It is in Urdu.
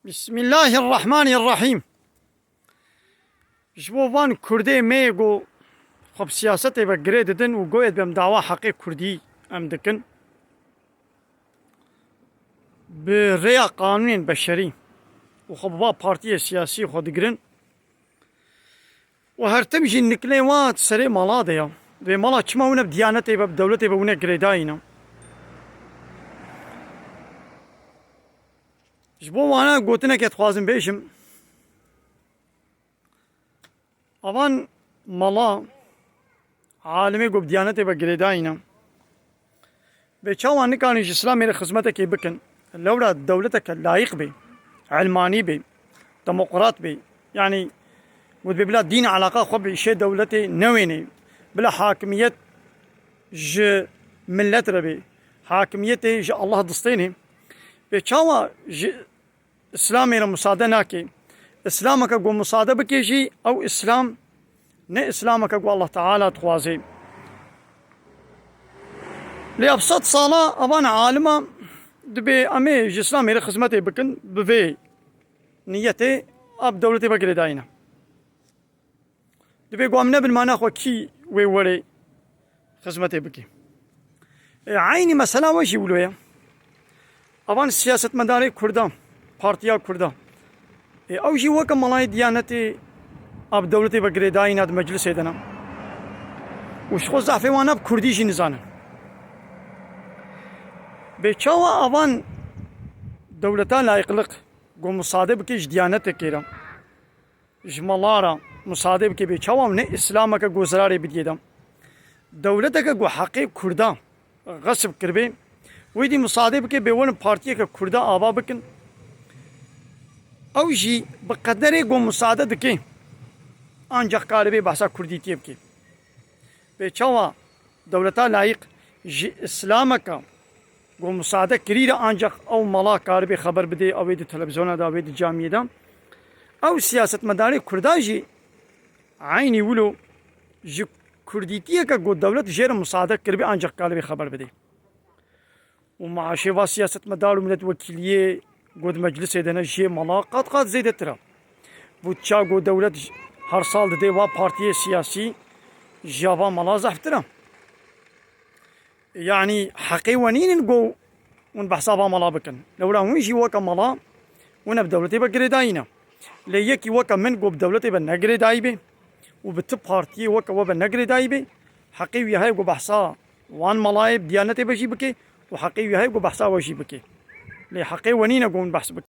بسم الله الرحمن الرحیم. جوان کردی میگو خب سیاست به گره دادن و گوید بهم دعوا حق کردی ام دکن به ریا قانون بشری و خب با پارتی سیاسی خود گرن و هر تمجی نکلی وات سری مالا دیا و مالا چما ونه بدیانتی به دولتی به ونه گره داینا جبو وانا گوتنه که اتخوازم بیشم اوان مالا عالمی گو بدیانتی به گره داینا به چاوان نکانیش اسلام میره خدمت که بکن لورا دولتك لایق بي علماني بي ديمقراط بي يعني ود بلا دين علاقة خب شيء دولتي نويني بلا حاكمية ج ملت ربي حاكمية ج الله دستيني بيشاوا ج اسلامي المصادة ناكي اسلامك جو مصادة بكيجي او اسلام نه اسلامك جو الله تعالى تخوازي لأبسط صلاة أبان عالمة دبي أمي جسلام ميري خدمتي بكن بفي نيتي أب دولتي بقري داينا دبي قوامنا بالمعنى خو كي ويوري خدمتي بكي عيني مسألة وش يقولوا أبان سياسة مداري كردان بارتيا كردان أو شي وكا ملاي ديانتي أب دولتي بقري داينا مجلس هيدنا وش خو زعفي وانا بكردي شي نزانا بچاوا اوان دولتا لایقلق گو مصادب کی جدیانت کیرا جمالارا مصادب کی بچاوا نه اسلام کا گزارے بدیدم دولت کا گو حق کردا غصب کربے ویدی مصادب کی بیون پارتی کا کردا آبا بکن او جی بقدر گو مصادد کی انجا قالبی بحثا کردی تیب کی بچاوا دولتا لایق اسلام کا گو مساعده کریره آنجا او ملا کار به خبر بده او د تلویزیون دا او د جامعه دا او سیاست مداری کرداجی عینی ولو ج کردیتیه که گو دولت جیر مساعده کربی آنجا کار به خبر بده و معاشه و سیاست مدار ملت وکیلیه گو مجلس دنا جی ملا قد زیده ترا و چا گو دولت هر سال ده و پارتی سیاسی جاوا ملا زفترا يعني حقي ونين نقو ونبحثابا ملا بكن لو راه ويجي وكا ملا ونا بدولتي بقري داينا ليكي وكا من قو بدولتي بنقري دايبي وبت بارتي وكا وبنقري دايبي حقي وياهي قو بحثا وان ملاي بديانتي بشي بكي وحقي وياهي قو بحثا وشي بكي لي حقي ونين قو نبحث بكي